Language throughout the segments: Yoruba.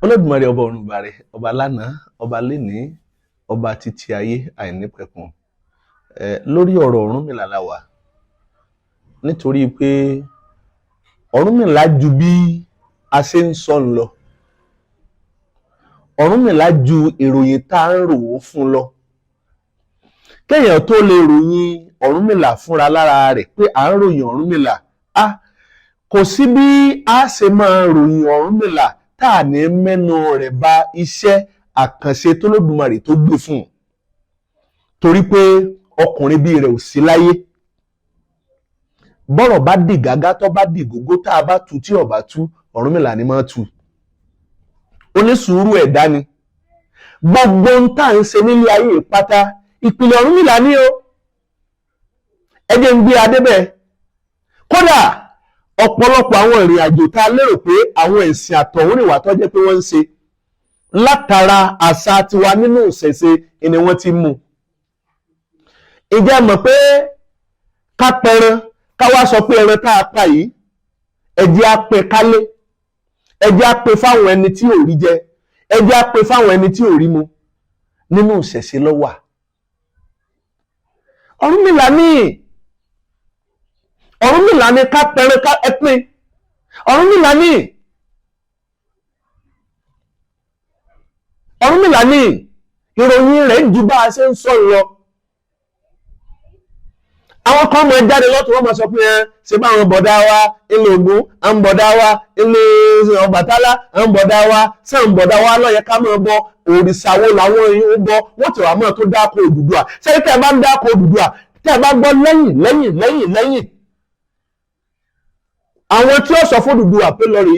Olódùmarè ọba ọ̀run bàrẹ, ọba lánàá, ọba lénìí, ọba títí ayé àìnípẹ̀kun. Lórí ọ̀rọ̀ Ọ̀rúnmìlà la wà, nítorí pé Ọ̀rúnmìlà ju bí a ṣe ń sọ lọ. Ọ̀rúnmìlà ju ìròyìn tá à ń rò ó fún lọ. Kéèyàn tó lè ròyìn Ọ̀rúnmìlà fúnra lára rẹ̀ pé à ń ròyìn Ọ̀rúnmìlà, kò sí bí a ṣe máa ròyìn Ọ̀rúnmìlà tá à ní mẹ́nu rẹ̀ bà iṣẹ́ àkànṣe t'Olódùmarè tó gbé fún un, torí pé ọkùnrin bíi rẹ̀ ò sí láyé. Bọ́rọ̀ bá dì gágá tó bá dì gógó tá a bá tu tí ó bá tú, Ọ̀rúnmìlà ni máa tu. Onísùúrù ẹ̀dá ni. Gbogbo ń tà ń ṣe nílé ayé pátá ìpìlẹ̀ Ọ̀rúnmìlà ní o. Ẹ jẹ́ ń gbé adé bẹ́ẹ̀. Kódà ọ̀pọ̀lọpọ̀ àwọn ìrìn àjò tá a lérò pé àwọn ẹ̀sìn àtọ̀húnrìnwá tó jẹ́ pé wọ́n ń ṣe látara àṣà tiwa nínú ìṣẹ̀ṣe ni wọ́n ti mú. Ǹjẹ́ mọ̀ pé ká pẹran ká wá sọ pé ẹran tá a pa yìí ẹ jẹ́ á pín kálé, ẹ jẹ́ á pín fáwọn ẹni tí ò rí jẹ, ẹ jẹ́ á pín fáwọn ẹni tí ò rí mu, nínú ìṣẹ̀ṣe ló wà. Ọ̀rúnmìlà ní ká pẹran ká ẹ pín. Ọ̀rúnmìlà ní ìròyìn rẹ̀ ju bá a ṣe ń sọ lọ. Àwọn kan mọ̀ jáde lọ́tún wọ́n máa sọ pé ṣe bá àwọn bọ̀dá wa ilé Ògún, àwọn bọ̀dá wa ilé Ọbàtálá, àwọn bọ̀dá wa sáà bọ̀dá wa ló yẹ ká máa bọ òrìṣà wo làwọn èèyàn ń bọ, wọ́n ti wà mọ́ tó dáko Odùduwà. Ṣé tẹ́ ẹ bá ń dáko Odùduwà tẹ́ ẹ bá gbọ́ lẹ́yìn àwọn tí ó sọ fún Odùduwà pé lọ rè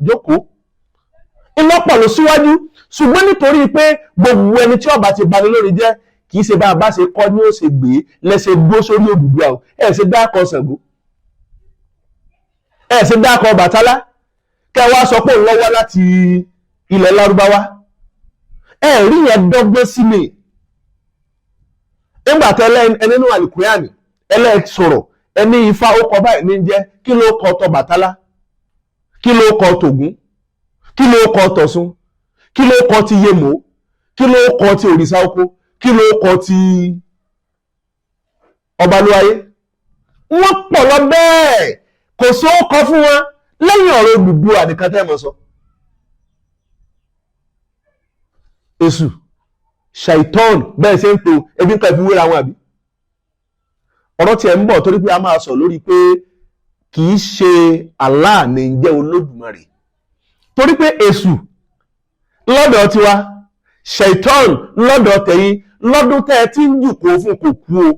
jókòó ìlọ́pọ̀ ló síwájú, ṣùgbọ́n nítorí pé gbogbo ẹni tí ọba ti bani lórí jẹ́ kì í ṣe bá a bá ṣe kọ́ ni ó ṣe gbé lẹ́sẹ̀ gbó sórí Odùduwà o. Ẹ ṣe dákọ̀ Ṣàngó, ẹ ṣe dákọ̀ Ọbàtálá, kẹ wá sọ pé òun lọ́wọ́ láti ilẹ̀ Lárúbáwá. Ẹ rí yẹn dọ́gbọ́n sí mi. Nígbà tẹ ẹni nínú Àlùkùránì sọ̀rọ̀ ẹni Ifá ó kọ báyìí ní jẹ́, kí ló kọ t'Ọbàtálá, kí ló kọ t'Ògún, kí ló kọ t'Ọ̀ṣun, kí ló kọ ti Yemò, kí ló kọ ti òrìṣà oko, kí ló kọ ti Ọbalúwayé. Wọ́n pọ̀ lọ bẹ́ẹ̀, kò sóókọ fún wọn lẹ́yìn ọ̀rọ̀ Odùduwà nìkan tẹ́ mọ̀ sọ. Èṣù, ṣàìtọ́n bẹ́ẹ̀ ṣe ń to ebi ń kà fi wéra wọn àbí. Ọ̀rọ̀ tiẹ̀ ń bọ̀ torí pé a máa sọ lórí pé kì í ṣe Allah ní ń jẹ́ Olódùmarè, torí pé Èṣù lọ́dọ̀ tiwa, ṣàìtọ́n lọ́dọ̀ tẹ̀yìn, lọ́dún tẹ́ ẹ ti ń jù kó fún kò kú o.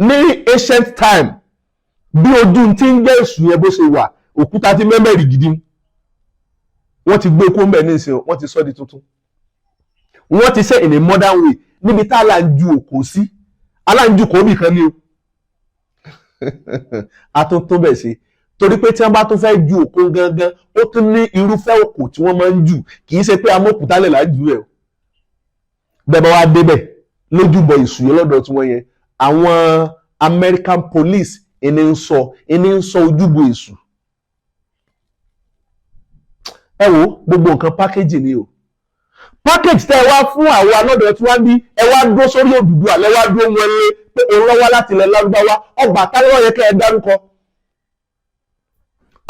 Ní ancient time bí ojú tí ń jẹ́ Èṣù yẹn bó ṣe wà, òkúta tí mẹ́mẹ́rì gidi wọ́n ti gbé kó mbẹ̀ ní ìsìn, wọ́n ti sọ́ di tuntun. Wọ́n ti ṣe in a modern way níbi tá a là ń ju òkò sí, aláǹjú kò bì kan ní o. A tó bẹ̀ sí torí pé tí wọ́n bá tún fẹ́ ju òkò gangan ó tún ní irúfẹ́ òkò tí wọ́n máa ń jù, kì í ṣe pé amókùtálẹ̀ là ń jù ẹ̀ o. Bẹ́ẹ̀ bá wá débẹ̀ lójúbọ Èṣù yẹn lọ́dọ̀ tí wọ́n yẹn, àwọn American police ẹni ń sọ ojúbọ Èṣù. Ẹ wo gbogbo nǹkan package ni o. Package tẹ́ ẹ wá fún àwọn alọ́dọ̀ tí wọ́n bí ẹ wá dúró sórí Odùduwà lẹ wá dúró wọn lé pé òun lọ́wọ́ láti ilẹ̀ Lárúbáwá. Ọbàtálá yẹ kẹ́ ẹ dárúkọ.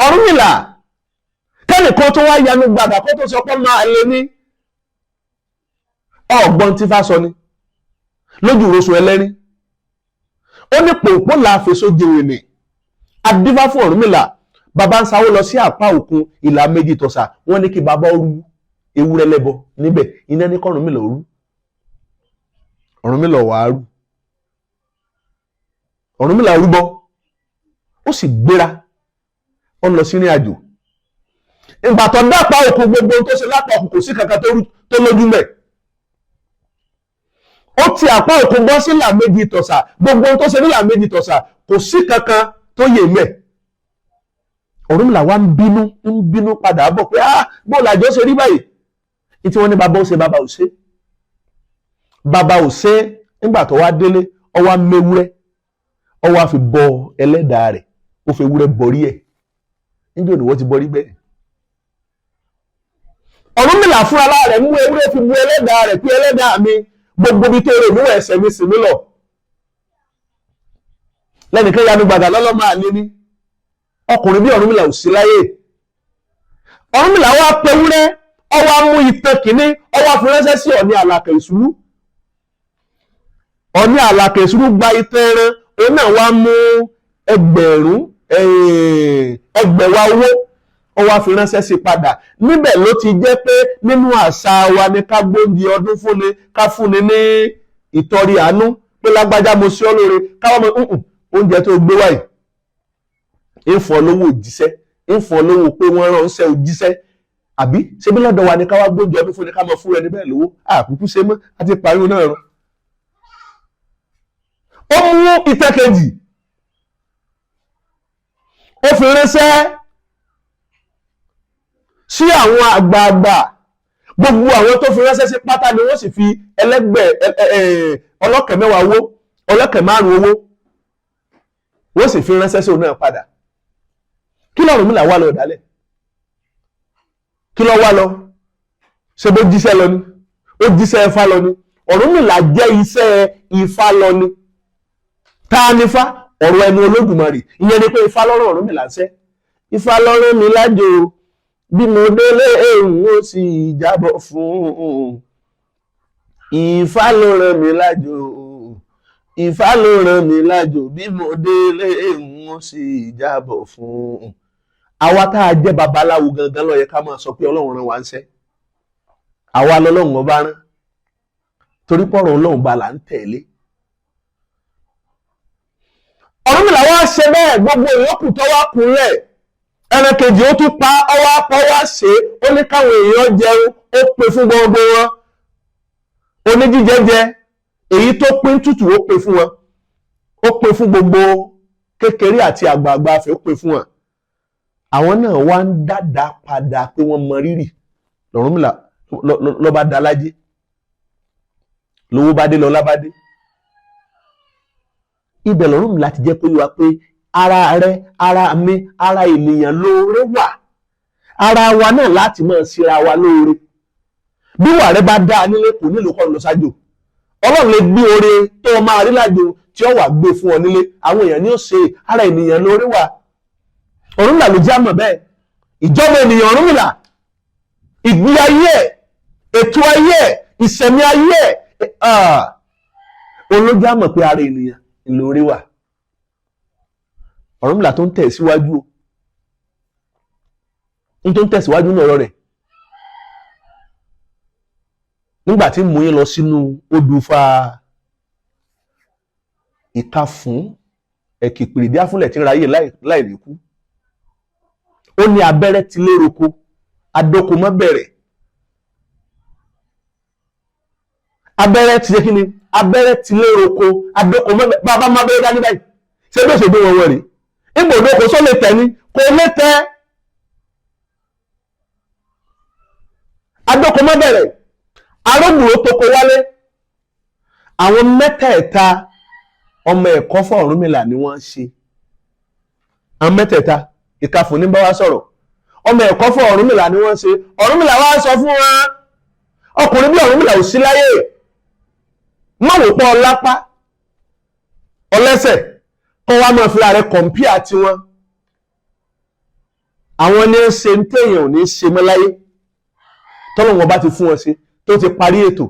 Ọ̀rúnmìlà kẹ́nìkan tó wá yanu gbàgbà kó tó sọ pé máa lé ní ọ̀gbọ́n tí fá sọ ni lójú ìrosùn ẹlẹ́rìn. Ó ní pòpó là fèso jèrè ní adífá fún Ọ̀rúnmìlà. Bàbá ń sáwó lọ sí àpá òkun ìlà méjì tọ̀sà, wọ́n ní kí bàbá rú ewúrẹ́ lẹ́bọ níbẹ̀, iná ní k'Ọ̀rúnmìlà rú. Ọ̀rúnmìlà wàá rú. Ọ̀rúnmìlà rúbọ ó sì gbéra ó lọ sí ìrìn àjò. Ìgbà tó dápá òkun, gbogbo tó ṣe lápá òkun kò sí kankan tó lójú mẹ́. Ó ti àpá òkun bọ́ sí ìlà méjì tọ̀sà, gbogbo tó ṣe ní ìlà méjì tọ̀sà kò sí kankan tó yè mẹ́. Ọ̀rúnmìlà wá ń bínú padà bọ̀ pé bóòlù àjọ ṣe rí báyìí. Tí wọ́n ní bàbá ò ṣe bàbá ò ṣe nígbà tó wá délé ó wá méwúrẹ́ ó wá fi bọ ẹlẹ́dàá rẹ̀, ó fi ewúrẹ́ bọrí ẹ̀. Níjọ́ ni wọ́n ti bọrí bẹ́ẹ̀. Ọ̀rúnmìlà fúnra lára rẹ̀ mú ewúrẹ́ fi bu ẹlẹ́dàá rẹ̀ pé ẹlẹ́dàá mi gbogbo ibi tó rè mú ẹsẹ̀ mi sì mí lọ. Lẹ́nìkan yanu gbàgà lọ́lọ́ máa lé ní ọkùnrin bí Ọ̀rúnmìlà ò sí láyé. Ọ̀rúnmìlà wá pewúrẹ́ ọwọ́ mú ìtàn kìíní ọwọ́ fi ránṣẹ́ sí Ọ̀ọ̀ni àlàkà ìṣúrú. Ọ̀ọ̀ni àlàkà ìṣúrú gba ìtàn ẹran òun náà wá mú ẹgbẹ̀wá owó ọwọ́ fi ránṣẹ́ sí padà. Níbẹ̀ ló ti jẹ́ pé nínú àṣà wa ni ká gbóúnjẹ ọdún fúnni ká fúnni ní ìtọrí àánú pé lágbájá mo sí ọ lóore káwọn ọmọ oúnjẹ tó gbé wáyé ìfọ̀ lówó òjíṣẹ́ ìfọ̀ lówó pé wọ́n ránṣẹ́ òjíṣẹ́ àbí ṣebí lọ́dọ̀ wa ni ká wá gbóúnjẹ ọdún fúnni ká mọ fún ẹni bẹ́ẹ̀ lówó àkúkú ṣe mọ́ àti parí náà rọ. Ó mú ìtàn kejì ó fi ránṣẹ́ sí àwọn àgbààgbà gbogbo àwọn tó fi ránṣẹ́ sí pátá ni wọ́n sì fi ọlọ́kẹ̀ mẹ́wàá owó ọlọ́kẹ̀ márùn-ún owó wọ́n sì fi ránṣẹ́ sí òun náà padà. Kí l'Ọ̀rúnmìlà wá lọ dálẹ̀? Kí ló wá lọ? Ṣé bó jíṣẹ́ lọ ni? Ó jíṣẹ́ Ifá lọ ni? Ọ̀rúnmìlà jẹ́ iṣẹ́ Ifá lọ ni? Ta ni Ifá? Ọ̀rọ̀ ẹnu Olódùmarè. Ìyẹn ni pé Ifá lọ́rọ̀ Ọ̀rúnmìlà ṣẹ́. Ifá lọ́rọ̀ mi lájò bí mo délé èèyàn ó sì jábọ̀ fún. Ifá ló rán mi lájò. Ifá ló rán mi lájò bí mo délé èèyàn ó sì jábọ̀ fún. Àwa tá a jẹ́ babaláwo gangan ló yẹ ká máa sọ pé Ọlọ́run rán wa ń ṣẹ́. Àwa lọ́lọ́run ọba rán torí pọ̀rọ̀ Ọlọ́run ba là ń tẹ̀lé. Ọ̀rúnmìlà wá ṣe bẹ́ẹ̀ gbogbo ìyókù tó wá kúnlẹ̀ ẹran kejì ó tún pa ọwọ́ apá wá ṣe ó ní káwọn èèyàn jẹun ó pè fún gbogbo wọn oníjíjẹjẹ èyí tó pín tútù ó pè fún wọn ó pè fún gbogbo kékeré àti àgbààgbà afẹ́ ó pè fún wọn. Àwọn náà wá ń dáadáa padà pé wọ́n mọ rírì l'Ọ̀rúnmìlà lọ́ba dá lájé lówó bá dé lọ́lá bá dé. Ibẹ̀ l'Ọ̀rúnmìlà ti jẹ́ pé wá pé ara rẹ ara mi ara ènìyàn lóore wà ara wa náà láti máa síra wa lóore. Bí wà rẹ bá dá nílé kò nílò kọ́ lọ sájò. Ọlọ́run lè gbé oore tó o máa rí lájò tí ó wà gbé fún ọ nílé àwọn èèyàn ní ó ṣe ara ènìyàn lóore wà. Ọ̀rúnmìlà ló já mọ̀ bẹ́ẹ̀ ìjọba ènìyàn Ọ̀rúnmìlà ìgbé ayé ẹ̀ ètò ayé ẹ̀ ìṣẹ̀mí ayé ẹ̀ olójú àmọ̀ pé ara ènìyàn lóore wà. Ọ̀rúnmìlà tó ń tẹ̀síwájú ní tó ń tẹ̀síwájú ní ọ̀rọ̀ rẹ̀ nígbà tí mú yín lọ sínú odò fa ìka fún ẹ̀kìpìrìdí àfúnlẹ̀ tí ń ra ayé láì rí kú. Ó ní abẹ́rẹ́ ti léroko adóko mọ́ bẹ̀rẹ̀ abẹ́rẹ́ ti ṣe kí ni abẹ́rẹ́ ti léroko adóko mọ́ bẹ̀rẹ̀ bàbá má bẹ́rẹ́ dání báyìí ṣé bí ó ṣe gbé wọn wọ̀ rí ìgbò òdòkó só lè tẹ̀ ní kò lè tẹ́ adóko mọ́ bẹ̀rẹ̀ arógbùrò tó kó wálé. Àwọn mẹ́tẹ̀ẹ̀ta ọmọ ẹ̀kọ́ fún Ọ̀rúnmìlà ni wọ́n ṣe. Àwọn mẹ́tẹ̀ẹ̀ta ìkàfùn ní bá wá sọ̀rọ̀ ọmọ ẹ̀kọ́ fún Ọ̀rúnmìlà ni wọ́n ṣe. Ọ̀rúnmìlà wá sọ fún wọn ọkùnrin bí Ọ̀rúnmìlà ò sí láyé má wò pọ̀ ọlápá ọlẹ́sẹ̀ kọ́ wá máa fi ààrẹ kọ̀m̀píà tí wọn. Àwọn ní ṣe ń téèyàn ò ní ṣe mọ́ láyé tọ́lọ́wọ́n bá ti fún wọn ṣe tó ti parí ètò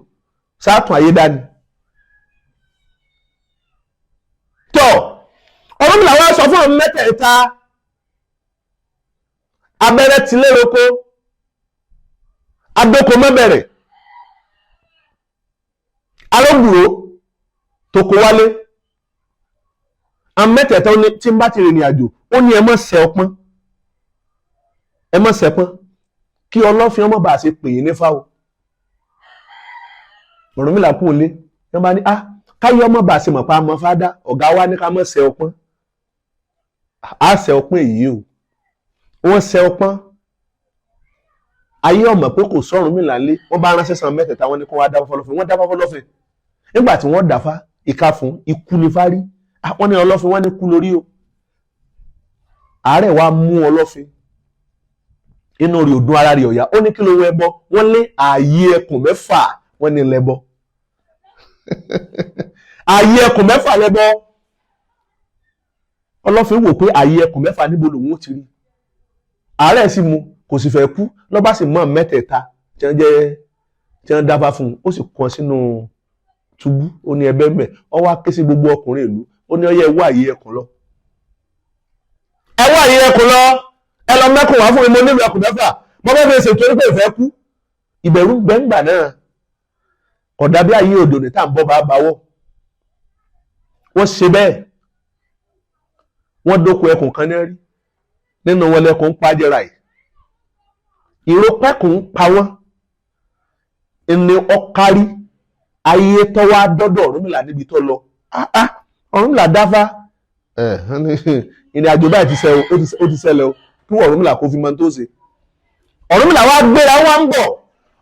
sáàtún ayé dání. Tọ́ Ọ̀rúnmìlà wá sọ fún àwọn mẹ́tẹ̀ẹ̀ta abẹ́rẹ́ ti léroko adóko mọ́bẹ̀rẹ̀ arógbùrò tó kó wálé. Àwọn mẹ́tẹ̀ẹ̀ta tí ń bá ti rìnrìn àjò ó ní ẹ má ṣe ọpọ́n ẹ má ṣẹpọ́n kí Ọlọ́fin ọmọ bá ṣe pè yín nífà o. Ọ̀rúnmìlà kú òlé wọ́n bá ní káyọ̀ ọmọ bá ṣe mọ̀ pa àmọ́ fádá ọ̀gá wa ní ká má ṣe ọpọ́n á ṣe ọpọ́n èyí o. Wọ́n ṣe ọpọ́n ayé ọmọ pé kò sọ̀rùn mí lálé wọ́n bá ránṣẹ́ san mẹ́tẹ̀ẹ̀ta wọ́n ní kó wá dáfá fọlọ́fin wọ́n dáfá fọlọ́fin nígbà tí wọ́n dáfá ìka fún ikú ní fárí wọ́n ní Ọlọ́fin wọ́n ní kú lórí o. Àárẹ̀ wa mú Ọlọ́fin inú rẹ̀ ò dùn ara rẹ̀ ọ̀yá ó ní kí ló wọ ẹbọ wọ́n lé ààyè ẹkùn 6 wọ́n ní lẹ́bọ ààyè ẹkùn 6 lẹ́bọ Ọlọ́fin wò pé ààyè ẹkùn 6 níbo lòun ó ti rí àárẹ̀ sì mu kò sì fẹ́ kú lọ́ba sì mọ́ mẹ́tẹ̀ẹ̀ta tí wọ́n dáfá fún un ó sì kàn sínú túbú ó ní ẹbẹ́ mẹ́ ọ wá ké sí gbogbo ọkùnrin ìlú ó ní ọyẹ ẹwà ààyè ẹkùn lọ ẹwà ààyè ẹkùn lọ ẹ lọ mẹ́kùn wá fún mi mo nílò ẹkùn 6 mo fẹ́ fi ṣètò orí pé ìfẹ́ kú ìbẹ̀rù gbẹ̀ngbà náà ọ̀dà bí ayé òdò ní tá à ń bọ́ bá báwọ̀ wọ́n ṣe bẹ́ẹ̀ wọ́n dóko ẹkùn kan náà rí nínú wọn lẹkùn ń pàjẹrà yìí ìrópẹ́kùn ń pa wọ́n ẹni ọkárí ayé tó wá dọ́dọ̀ Ọ̀rúnmìlà níbi tó lọ Ọ̀rúnmìlà dáfá ìrìn àjò báyìí ó ti ṣẹlẹ̀ o kí wọ́n Ọ̀rúnmìlà kó fi mọ tó ṣe Ọ̀rúnmìlà wá gbéra wá ń bọ̀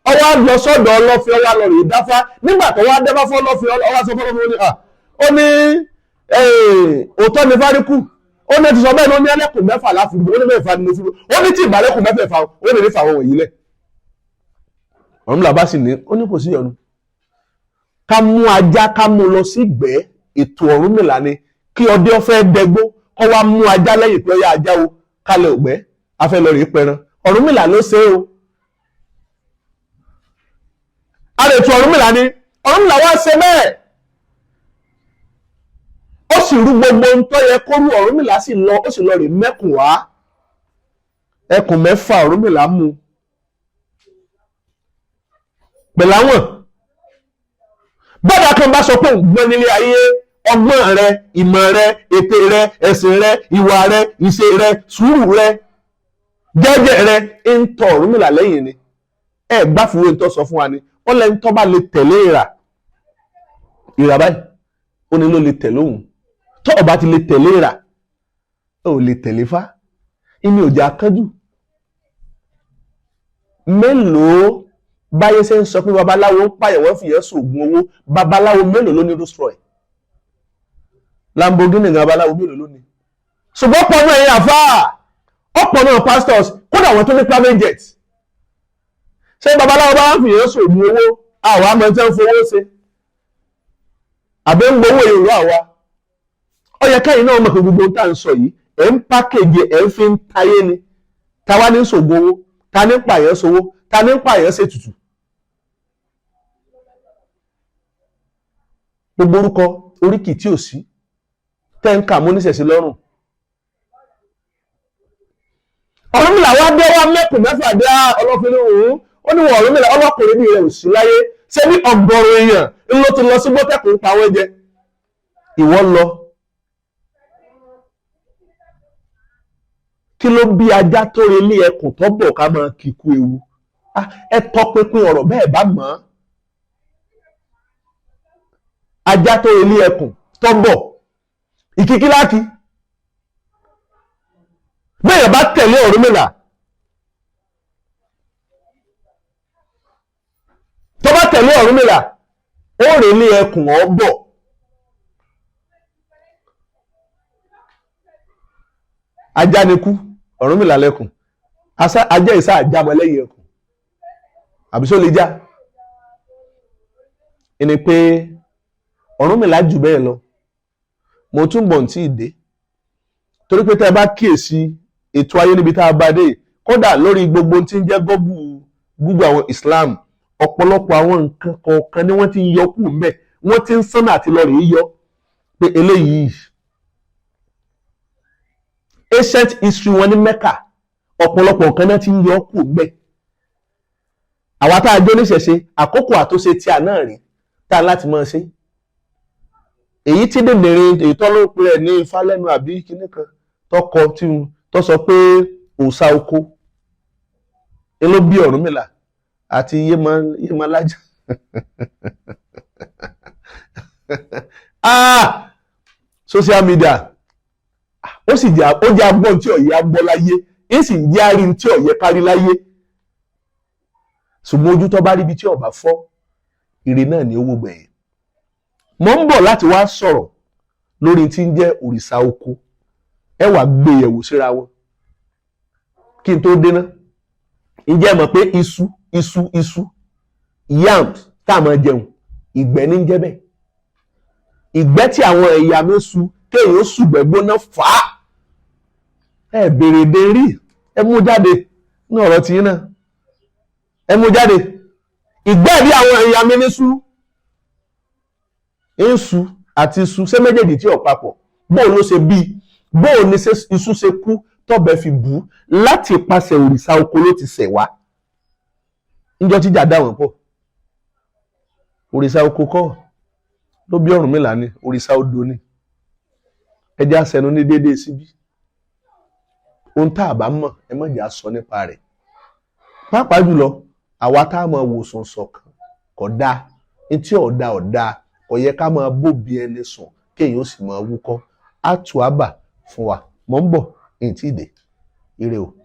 ọwọ́ lọ sọ́dọ̀ Ọlọ́fin ọwọ́ lọ rèé dáfá nígbà tó wá dáfá fún Ọlọ́fin ọwọ́ sọ fọlọ́fin ó ní òótọ́ ni fáríkù ó ní ti sọ bẹ́ẹ̀ ní ó ní ẹlẹ́kùn 6 láfùrú ó ní mẹ́fà ni mo fi ó ní tí ìbálẹ́kùn 6 ó lè ní fàwọn wọ̀nyí lẹ̀ Ọ̀rúnmìlà bá sì ní ó ní kò sí ọ̀run ká mú ajá ká mú lọ sí ìgbẹ́ ètò Ọ̀rúnmìlà ni kí ọdẹ ọfẹ́ dẹgbó kọ́ wá mú ajá lẹ́yìn pé ọyá ajá o kálẹ̀ ògbẹ́ afẹ́ lọ rèé pẹran Ọ̀rúnmìlà ló ṣe o àrètò Ọ̀rúnmìlà ni Ọ̀rúnmìlà wá ṣe bẹ́ẹ̀ ó sì rú gbogbo ohun tó yẹ kó rú Ọ̀rúnmìlà sì lọ ó sì lọ rè mẹ́kùn wá ẹkùn 6 Ọ̀rúnmìlà mú pẹ̀láwọ̀n bọ́dà kan bá sọ pé ògbọ́n nílé ayé ọgbọ́n rẹ ìmọ̀ rẹ ète rẹ ẹ̀sìn rẹ ìwà rẹ ìṣe rẹ sùúrù rẹ jẹ́jẹ́ rẹ ń tọ Ọ̀rúnmìlà lẹ́yìn ni ẹ gbáfúwé ń tọ́ sọ fún wa ni ó lẹ́ni tó bá lè tẹ̀lé ìrà báyìí ó ní ló lè tẹ̀lé òun tó ọba ti lè tẹ̀lé ìrà ó lè tẹ̀lé fá ìní òjà kánjú mélòó báyé ṣe ń sọ pé babaláwo ń pààyàn wọ́n fìyẹ́ sògùn owó babaláwo mélòó ló ní Rolls-Royce Lamborghini babaláwo mélòó ló ní ṣùgbọ́n pọ̀ náà ẹ̀yìn àfáà ọ̀pọ̀ náà pastors kódà wọ́n tó ní private jet ṣé babaláwo bá ń fìyẹ́ sògùn owó àwọn àmọ́ tí wọ́n fowó ṣe àbẹ́ ń gbowó èrò àwa ó yẹ káyìn náà mọ̀ pé gbogbo tá à ń sọ yìí ẹ̀ ń pákéjì ẹ̀ ń fi ń tayé ni táwa ní sògùn owó ta ní pààyàn sowó ta ní pààyàn ṣètùtù gbogbo orúkọ oríkì tí ò sí tẹ́ǹkà múníṣẹ̀ṣe lọ́rùn Ọ̀rúnmìlà wá dé wá mẹ́kùn 6 dé Ọlọ́fin òun ó ní wọ Ọ̀rúnmìlà ọlọ́kùnrin bí rẹ̀ ò sí láyé ṣé ní ọgọ́rùn èèyàn ló ti lọ sí gbọ́tẹ̀kùn pa wọ́n jẹ ìwọ lọ kí ló bí ajá tó relé ẹkùn tó bọ̀ ká máa kíkú ewu ẹ tọpinpin ọ̀rọ̀ bẹ́ẹ̀ bá mọ̀ ajá tó relé ẹkùn tó bọ̀ ìkíkíláàkì bẹ́ẹ̀ bá tẹ̀lé Ọ̀rúnmìlà tó bá tẹ̀lé Ọ̀rúnmìlà ó relé ẹkùn ọ̀bọ̀ ajá ni kú Ọ̀rúnmìlà lẹ́kùn ajá ìsá àjámọ́ lẹ́yìn ẹkùn àbísó lè já ẹni pé Ọ̀rúnmìlà jù bẹ́ẹ̀ lọ mo tún bọ̀ tí ì dé torí pé tẹ́ ẹ bá kíyèsí ètò ayé níbi tá a bá dé kódà lórí gbogbo tí ń jẹ́ Google àwọn Islam ọ̀pọ̀lọpọ̀ àwọn nǹkan kọ̀ọ̀kan ni wọ́n ti ń yọ kù ńbẹ̀ wọ́n ti ń sánà àti lọ́ọ̀rì yíyọ pé eléyìí ancient history wọn ní Mecca ọ̀pọ̀lọpọ̀ nǹkan náà ti ń yọ kù ńbẹ̀ àwa tá a jó níṣẹ̀ṣe àkókò àtúnṣe tí a náà rí tá a láti máa ṣe èyí tí dèdèrè èyí tó ló pe ẹ̀ ní ifá lẹ́nu àbí kinní kan tọkọ tí tó sọ pé òòṣà oko ló bí Ọ̀rúnmìlà àti Yémalájà social media ó sì jẹ́ agbọ́n tí ọ̀yẹ́ agbọ́ láyé ó sì jẹ́ àárín tí ọ̀yẹ́ kárí láyé ṣùgbọ́n ojú tó bá ríbi tí ọba fọ́ ire náà ni owó gbẹ̀yìn mo ń bọ̀ láti wá sọ̀rọ̀ lórí tí ń jẹ́ òrìṣà oko ẹ wá gbé yẹ̀wò síra wọn kí n tó déná ǹjẹ́ mọ̀ pé iṣu yam tá a máa jẹun ìgbẹ́ ní jẹ́ bẹ́ẹ̀. Ìgbẹ́ tí àwọn ẹ̀yà mi su kéèyàn ó sùgbẹ́ gbóná fà á. Ẹ bèrè dé rí, ẹ mú jáde ní ọ̀rọ̀ tí yín náà. Ẹ mú jáde. Ìgbẹ́ bí àwọn ẹ̀yà mi ní su. Iṣu àti iṣu ṣé méjèèjì tí ò papọ̀. Bóò ló ṣe bí? Bóò ni iṣu ṣe kú tọ́bẹ̀ fi bù ú láti ipasẹ̀ òrìṣà oko ló ti ṣẹ̀ wá. Níjọ́ tíjà dá wọn pọ̀. Òrìṣà oko kọ́ ló bí Ọ̀rúnmìlà ni, òrìṣà odò ni. Ẹ jẹ́ àṣẹnu ní déédéé síbí. Ohun tá a bá mọ̀ ẹ má jẹ́ á sọ nípa rẹ̀. Pàápàá jùlọ àwa tá a máa wòsàn sọ̀kan kò dáa. Etí ọ̀dà kò yẹ ká máa bóbi ẹni sùn kéèyàn ó sì máa wúkọ́. Á tù á bà fún wa. Mò ń bọ̀ ní ìtì ìdè. Ire o.